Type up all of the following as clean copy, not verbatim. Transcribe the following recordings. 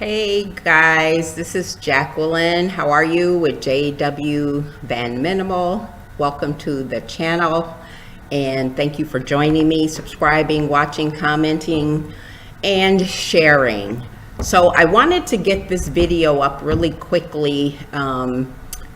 Hey guys, this is Jacqueline. How are you with JW Van Minimal? Welcome to the channel and thank you for joining me, subscribing, watching, commenting, and sharing. So I wanted to get this video up really quickly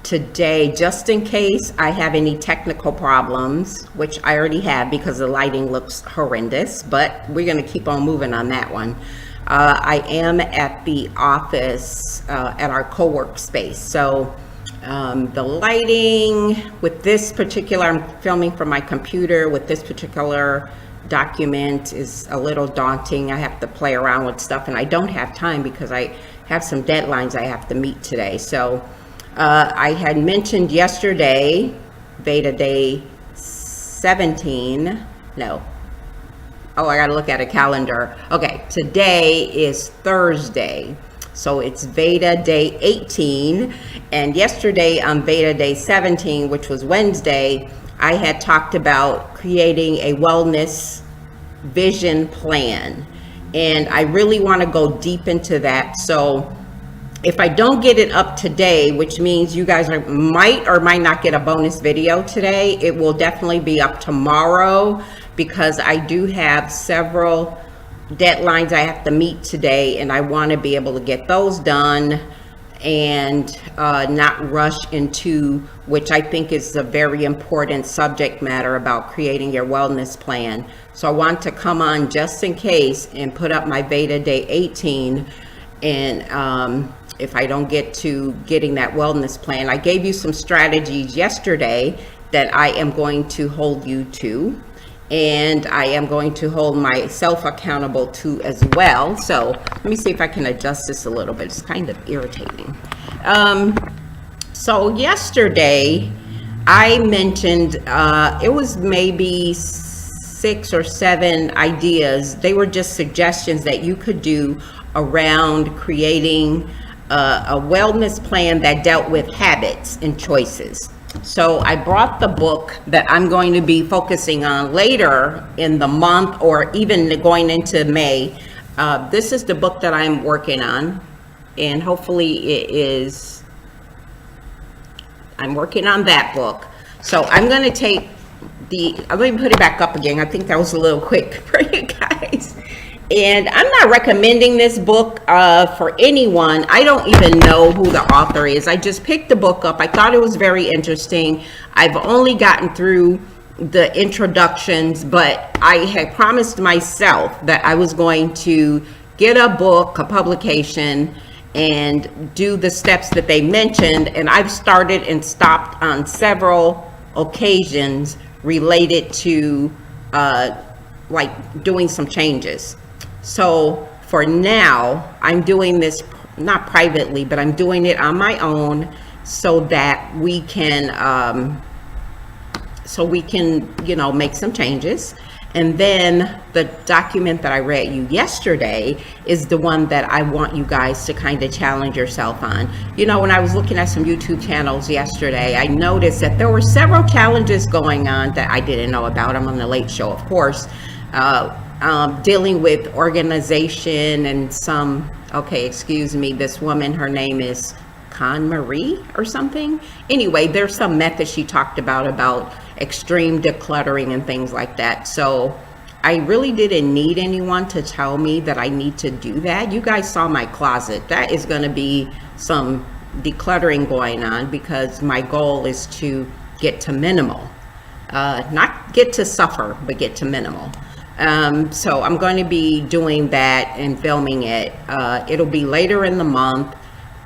today, just in case I have any technical problems, which I already have because the lighting looks horrendous, but we're going to keep on moving on that one. I am at the office at our co-work space. So the lighting with this particular, I'm filming from my computer with this particular document is a little daunting. I have to play around with stuff and I don't have time because I have some deadlines I have to meet today. So I had mentioned yesterday, Veda Day 17, no. Oh, I gotta look at a calendar. Okay, today is Thursday. So it's Veda Day 18. And yesterday on Veda Day 17, which was Wednesday, I had talked about creating a wellness vision plan. And I really wanna go deep into that. So if I don't get it up today, which means you guys might or might not get a bonus video today, it will definitely be up tomorrow because I do have several deadlines I have to meet today and I want to be able to get those done and not rush into, which I think is a very important subject matter about creating your wellness plan. So I want to come on just in case and put up my Veda Day 18 and if I don't get to getting that wellness plan. I gave you some strategies yesterday that I am going to hold you to, and I am going to hold myself accountable to as well. So let me see if I can adjust this a little bit. It's kind of irritating. So yesterday I mentioned it was maybe 6 or 7 ideas. They were just suggestions that you could do around creating a wellness plan that dealt with habits and choices. So I brought the book that I'm going to be focusing on later in the month or even going into May. This is the book that I'm working on, and hopefully it is, I'm working on that book. So I'm going to take I'm going to put it back up again. I think that was a little quick for you guys. And I'm not recommending this book for anyone. I don't even know who the author is. I just picked the book up. I thought it was very interesting. I've only gotten through the introductions, but I had promised myself that I was going to get a book, a publication, and do the steps that they mentioned. And I've started and stopped on several occasions related to like doing some changes. So for now, I'm doing this not privately, but I'm doing it on my own so that we can, you know, make some changes. And then the document that I read you yesterday is the one that I want you guys to kind of challenge yourself on. You know, when I was looking at some YouTube channels yesterday, I noticed that there were several challenges going on that I didn't know about. I'm on the Late Show, of course. Dealing with organization and some, okay, excuse me, this woman, her name is Con Marie or something. Anyway, there's some method she talked about extreme decluttering and things like that. So I really didn't need anyone to tell me that I need to do that. You guys saw my closet. That is going to be some decluttering going on because my goal is to get to minimal. Not get to suffer, but get to minimal. So I'm going to be doing that and filming it. It'll be later in the month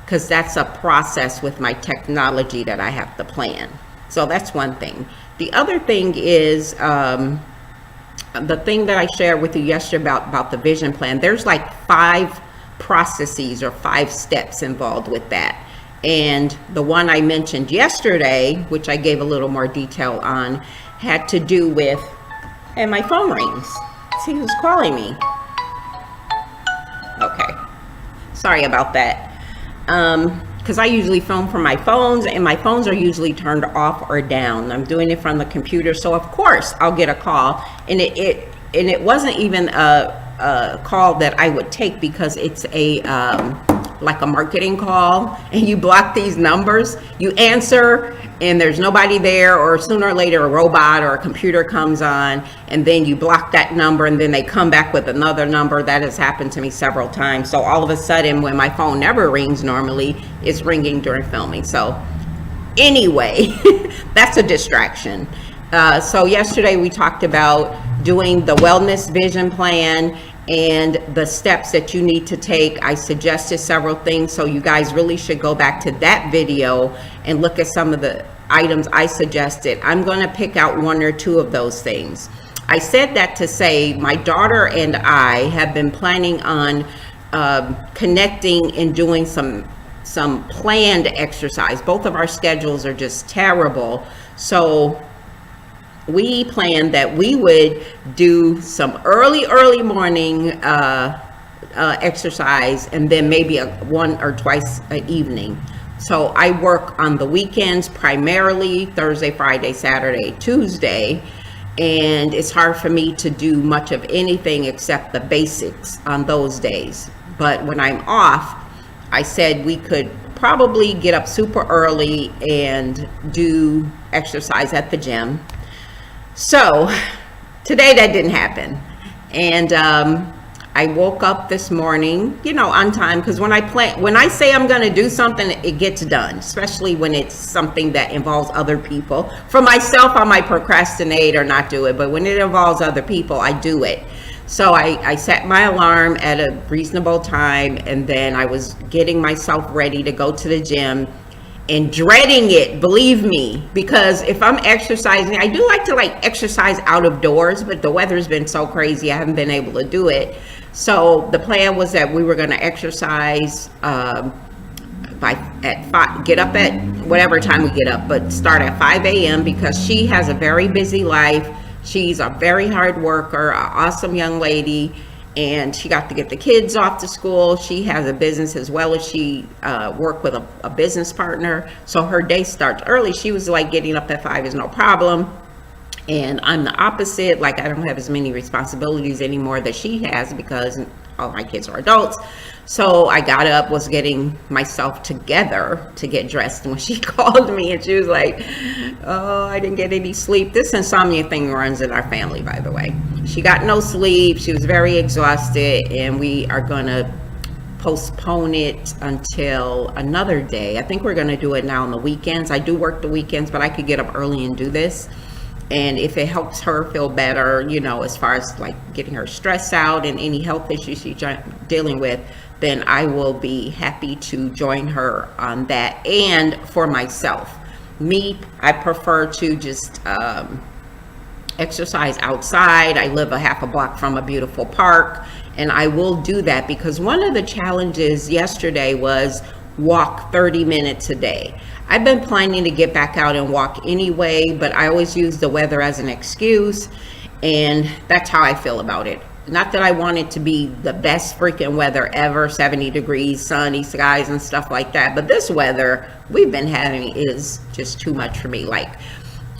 because that's a process with my technology that I have to plan. So that's one thing. The other thing is the thing that I shared with you yesterday about the vision plan. There's like 5 processes or 5 steps involved with that. And the one I mentioned yesterday, which I gave a little more detail on, had to do with, and my phone rings. See who's calling me. Okay, sorry about that. Because I usually film from my phones and my phones are usually turned off or down. I'm doing it from the computer, so of course I'll get a call. And it wasn't even a call that I would take because it's a like a marketing call, and you block these numbers. You answer and there's nobody there, or sooner or later a robot or a computer comes on, and then you block that number, and then they come back with another number. That has happened to me several times. So all of a sudden, when my phone never rings normally, it's ringing during filming. So anyway, that's a distraction. So yesterday we talked about doing the wellness vision plan and the steps that you need to take. I suggested several things, so you guys really should go back to that video and look at some of the items I suggested. I'm going to pick out one or two of those things. I said that to say my daughter and I have been planning on connecting and doing some planned exercise. Both of our schedules are just terrible, so we planned that we would do some early morning exercise, and then maybe one or twice an evening. So I work on the weekends primarily, Thursday, Friday, Saturday, Tuesday, and it's hard for me to do much of anything except the basics on those days. But when I'm off, I said we could probably get up super early and do exercise at the gym. So today that didn't happen, and I woke up this morning, on time, because when I say I'm going to do something, it gets done, especially when it's something that involves other people. For myself, I might procrastinate or not do it, but when it involves other people, I do it. So I set my alarm at a reasonable time, and then I was getting myself ready to go to the gym and dreading it, believe me, because if I'm exercising, I do like to exercise out of doors, but the weather's been so crazy, I haven't been able to do it. So the plan was that we were going to exercise at 5, get up at whatever time we get up, but start at 5 a.m. because she has a very busy life. She's a very hard worker, an awesome young lady, and she got to get the kids off to school. She has a business as well as she worked with a business partner. So her day starts early. She was like, getting up at 5 is no problem. And I'm the opposite. I don't have as many responsibilities anymore that she has because all my kids are adults. So I got up, was getting myself together to get dressed, and when she called me and she was like, oh, I didn't get any sleep. This insomnia thing runs in our family, by the way. She got no sleep. She was very exhausted, and we are going to postpone it until another day. I think we're going to do it now on the weekends. I do work the weekends, but I could get up early and do this. And if it helps her feel better, as far as getting her stress out and any health issues she's dealing with, then I will be happy to join her on that. And for myself, I prefer to just exercise outside. I live a half a block from a beautiful park, and I will do that because one of the challenges yesterday was walk 30 minutes a day. I've been planning to get back out and walk anyway, but I always use the weather as an excuse, and that's how I feel about it. Not that I want it to be the best freaking weather ever, 70 degrees, sunny skies and stuff like that, but this weather we've been having is just too much for me.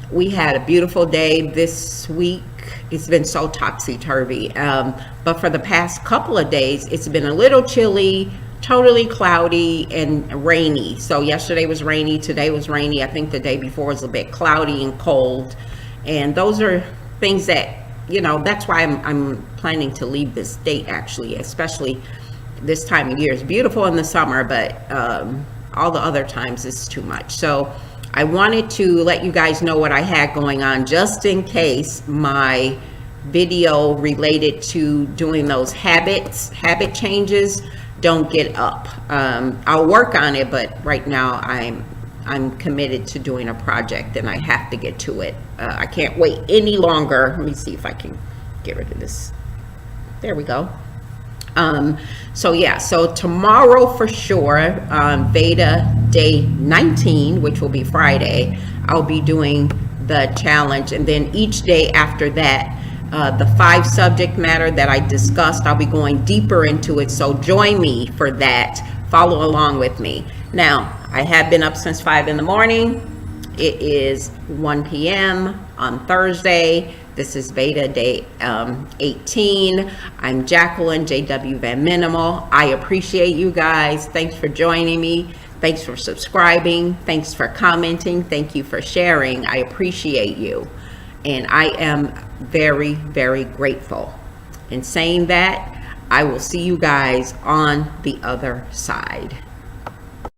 We had a beautiful day this week. It's been so topsy-turvy, but for the past couple of days, it's been a little chilly, totally cloudy and rainy. So yesterday was rainy, today was rainy. I think the day before was a bit cloudy and cold. And those are things that, that's why I'm planning to leave this state, actually, especially this time of year. It's beautiful in the summer, but all the other times it's too much. So I wanted to let you guys know what I had going on, just in case my video related to doing those habit changes don't get up. I'll work on it, but right now I'm committed to doing a project and I have to get to it. I can't wait any longer. Let me see if I can get rid of this. There we go. So tomorrow for sure, Veda day 19, which will be Friday, I'll be doing the challenge, and then each day after that, the 5 subject matter that I discussed, I'll be going deeper into it. So join me for that. Follow along with me. Now, I have been up since 5 in the morning. It is 1 p.m. on Thursday. This is Veda day 18. I'm Jacqueline, JW Van Minimal. I appreciate you guys. Thanks for joining me. Thanks for subscribing. Thanks for commenting. Thank you for sharing. I appreciate you. And I am very, very grateful. In saying that, I will see you guys on the other side.